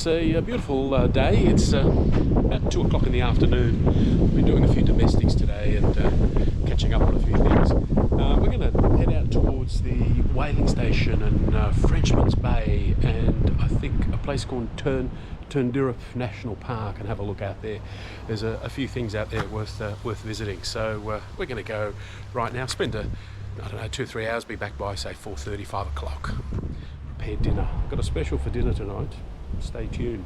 It's a beautiful day. It's about 2 o'clock in the afternoon. We've been doing a few domestics today and catching up on a few things. We're going to head out towards the whaling station and Frenchman's Bay, and I think a place called Turndirrup National Park, and have a look out there. There's a few things out there worth visiting. So we're going to go right now. Spend I don't know, 2-3 hours. Be back by say 4:30, 5 o'clock. Prepare dinner. Got a special for dinner tonight. Stay tuned.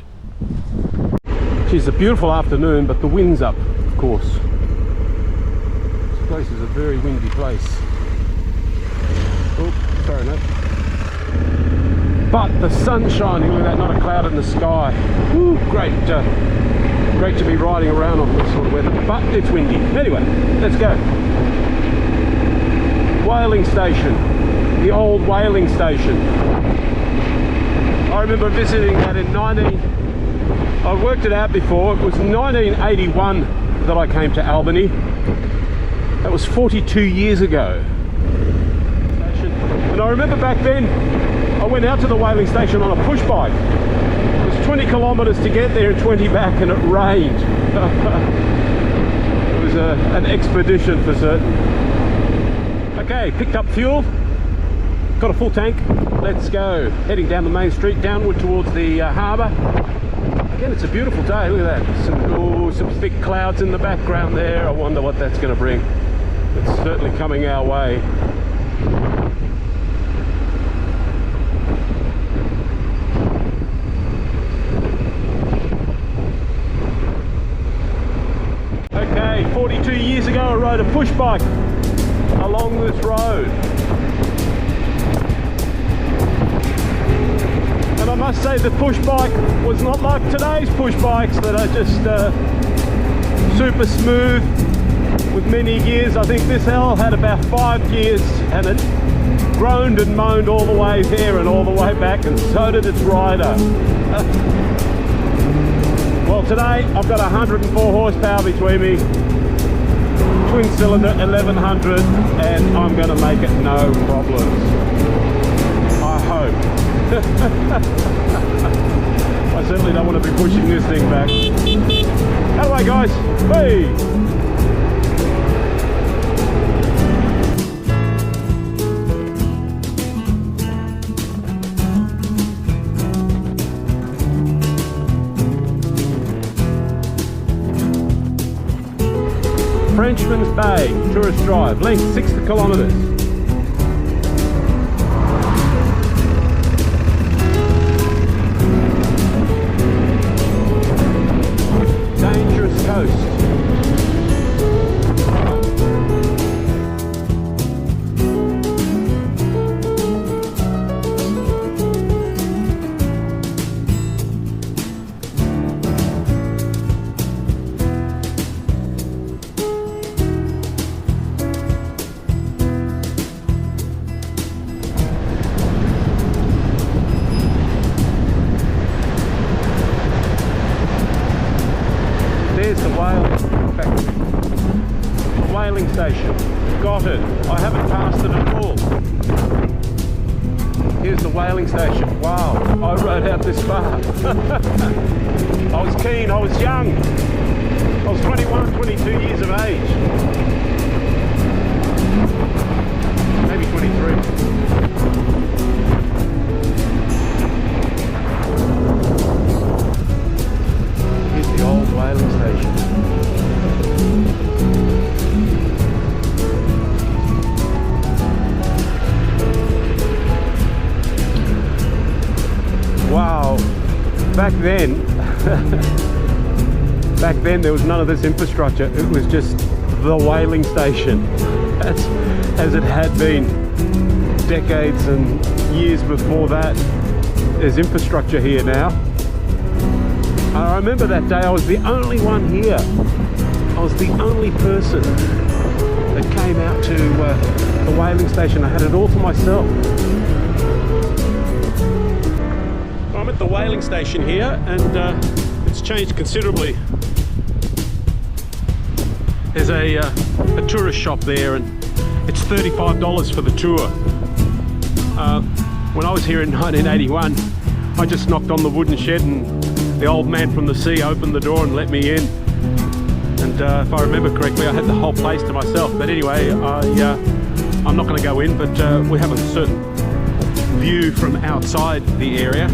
It's a beautiful afternoon, but the wind's up, of course. This place is a very windy place. Oh, sorry, mate. But the sun's shining. Look at that, not a cloud in the sky. Woo, great to be riding around on this sort of weather, but it's windy. Anyway, let's go. Whaling station, the old whaling station. I remember visiting that in I've worked it out before, it was 1981 that I came to Albany. That was 42 years ago. And I remember back then, I went out to the whaling station on a push bike. It was 20 kilometres to get there and 20 back, and it rained. It was an expedition for certain. Okay, picked up fuel, got a full tank. Let's go. Heading down the main street, downward towards the harbour. Again, it's a beautiful day. Look at that. Some thick clouds in the background there. I wonder what that's going to bring. It's certainly coming our way. Okay, 42 years ago I rode a push bike along this road. And I must say the push bike was not like today's push bikes that are just super smooth with many gears. I think this L had about 5 gears, and it groaned and moaned all the way there and all the way back, and so did its rider. Well, today I've got 104 horsepower between me, twin cylinder 1100, and I'm going to make it no problems. I hope. I certainly don't want to be pushing this thing back. Anyway, guys, hey! Frenchman's Bay, tourist drive, length 60 kilometres. Coast. There's the whaling factory, the whaling station. Got it. I haven't passed it at all. Here's the whaling station. Wow, I rode out this far. I was keen, I was young. I was 21, 22 years of age. Maybe 23. Whaling station. Wow, back then there was none of this infrastructure. It was just the whaling station as it had been decades and years before that. There's infrastructure here now. I remember that day I was the only one here. I was the only person that came out to the whaling station. I had it all to myself. I'm at the whaling station here, and it's changed considerably. There's a tourist shop there, and it's $35 for the tour. When I was here in 1981, I just knocked on the wooden shed and the old man from the sea opened the door and let me in. And if I remember correctly, I had the whole place to myself. But anyway, I'm not going to go in, but we have a certain view from outside the area.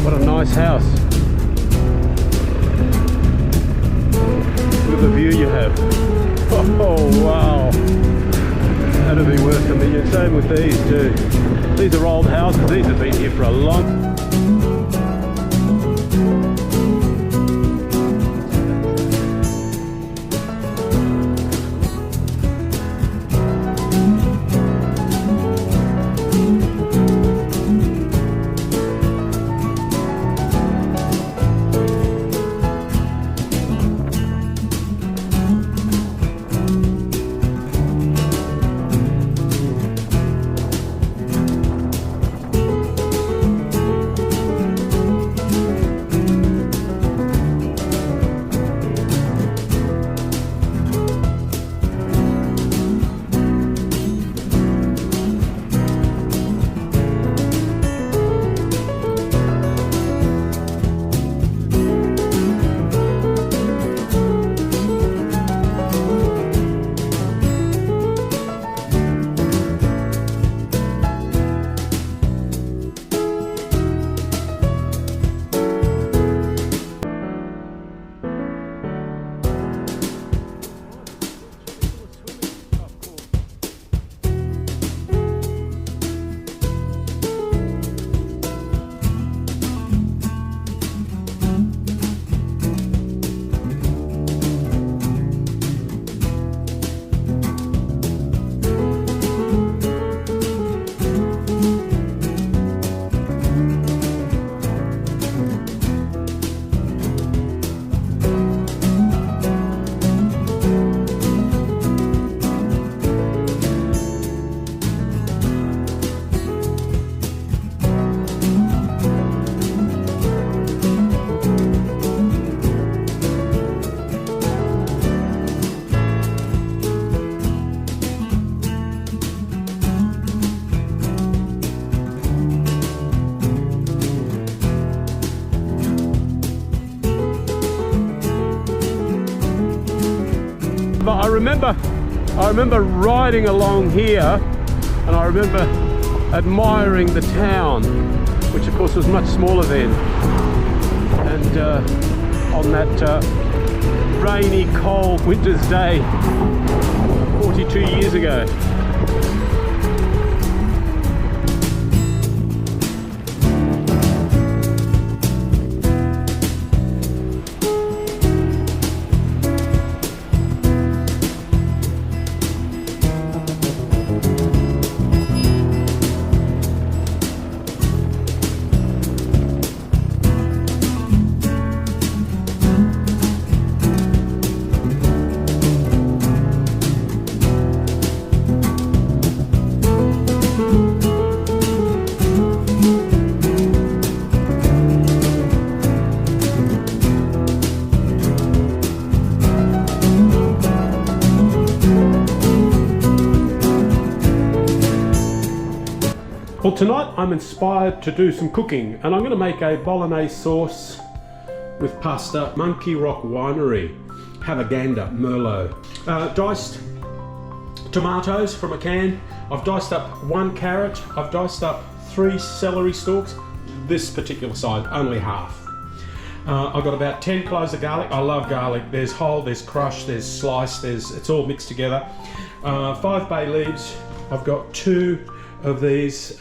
What a nice house. Look at the view you have. Oh wow. That'll be worth a million. Same with these too. These are old houses. These have been here for a long time. But I remember riding along here, and I remember admiring the town, which of course was much smaller then. And on that rainy, cold winter's day 42 years ago. Well, tonight I'm inspired to do some cooking, and I'm going to make a bolognese sauce with pasta. Monkey Rock Winery, Havaganda Merlot. Diced tomatoes from a can. I've diced up 1 carrot. I've diced up 3 celery stalks. This particular size, only half. I've got about 10 cloves of garlic. I love garlic. There's whole, there's crushed, there's sliced, it's all mixed together. 5 bay leaves. I've got 2 of these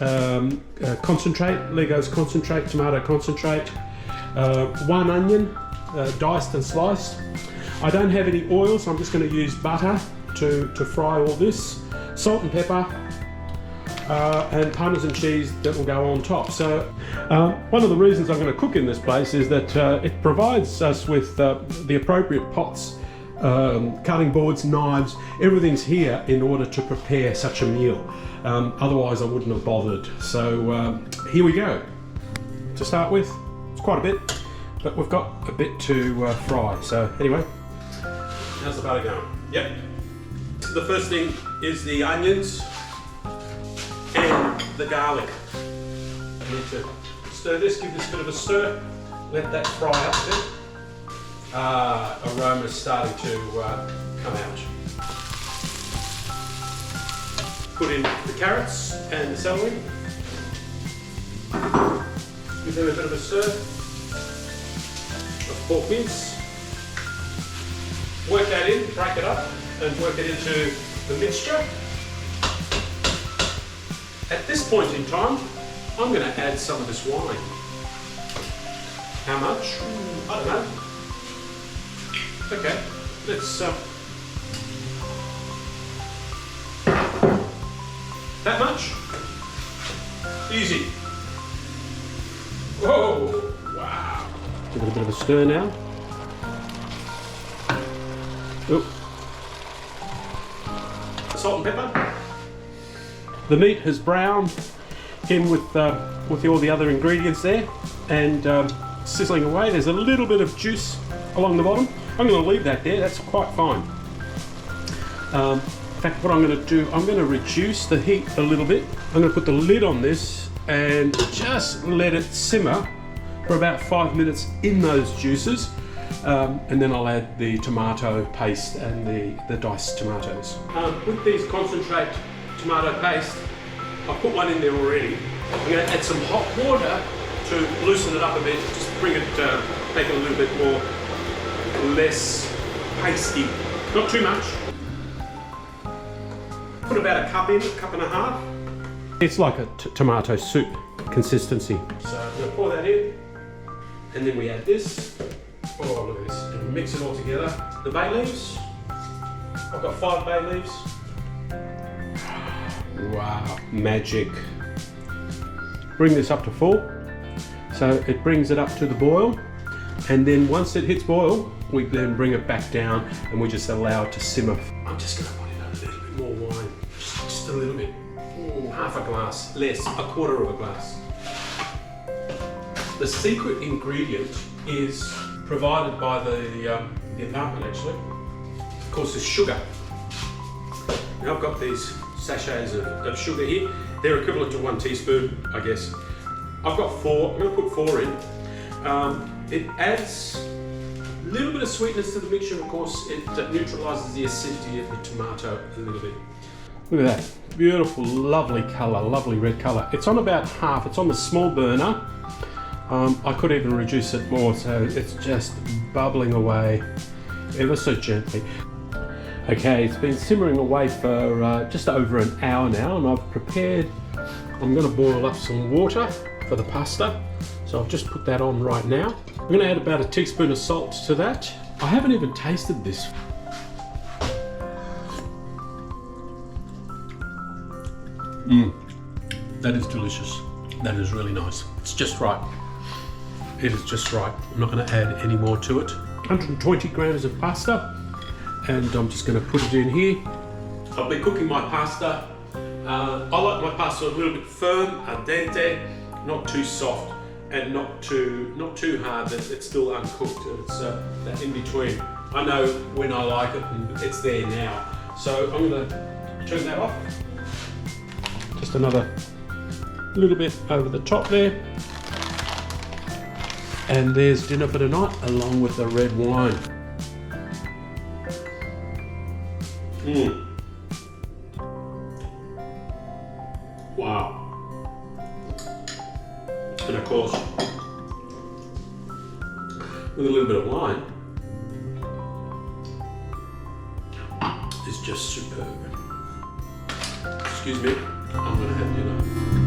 concentrate, Lego's concentrate, tomato concentrate. 1 onion, diced and sliced. I don't have any oil, so I'm just going to use butter to fry all this. Salt and pepper, and Parmesan cheese that will go on top. So one of the reasons I'm going to cook in this place is that it provides us with the appropriate pots, cutting boards, knives, everything's here in order to prepare such a meal. Otherwise I wouldn't have bothered. So here we go. To start with, it's quite a bit, but we've got a bit to fry. So anyway, how's the butter going? Yep. The first thing is the onions and the garlic. I need to stir this, give this a bit of a stir, let that fry up a bit. Aroma's starting to come out. Put in the carrots and the celery. Give them a bit of a stir. The pork mince. Work that in, break it up, and work it into the mixture. At this point in time, I'm going to add some of this wine. How much? I don't know. Okay, let's that much? Easy. Whoa, wow. Give it a bit of a stir now. Oop. Salt and pepper. The meat has browned in with all the other ingredients there, and sizzling away. There's a little bit of juice along the bottom. I'm going to leave that there, that's quite fine. In fact, what I'm going to do, I'm going to reduce the heat a little bit. I'm going to put the lid on this and just let it simmer for about 5 minutes in those juices. And then I'll add the tomato paste and the diced tomatoes. With these concentrate tomato paste, I've put one in there already. I'm going to add some hot water to loosen it up a bit, just bring it, make it a little bit more, less pasty, not too much. Put about a cup in, a cup and a half. It's like a tomato soup consistency. So I'm going to pour that in, and then we add this. Oh, look at this, and mix it all together. The bay leaves, I've got 5 bay leaves. Wow, magic. Bring this up to full. So it brings it up to the boil, and then once it hits boil, we then bring it back down and we just allow it to simmer. I'm just going to put in a little bit more wine, just a little bit. Ooh, half a glass, less, a quarter of a glass. The secret ingredient is provided by the apartment actually. Of course, is sugar. Now I've got these sachets of sugar here. They're equivalent to 1 teaspoon, I guess. I've got 4, I'm going to put 4 in. It adds a little bit of sweetness to the mixture, of course. It neutralises the acidity of the tomato a little bit. Look at that, beautiful, lovely colour, lovely red colour. It's on about half, it's on the small burner. I could even reduce it more, so it's just bubbling away ever so gently. Okay, it's been simmering away for just over an hour now, and I've prepared, I'm going to boil up some water for the pasta. So I've just put that on right now. I'm going to add about a teaspoon of salt to that. I haven't even tasted this. That is delicious. That is really nice. It's just right. It is just right. I'm not going to add any more to it. 120 grams of pasta, and I'm just going to put it in here. I've been cooking my pasta. I like my pasta a little bit firm, al dente, not too soft, and not too hard that it's still uncooked. It's that in between. I know when I like it, and it's there now. So I'm going to turn that off. Just another A little bit over the top there. And there's dinner for tonight, along with the red wine. Wow. And of course, with a little bit of wine, it's just superb. Excuse me, I'm gonna have dinner.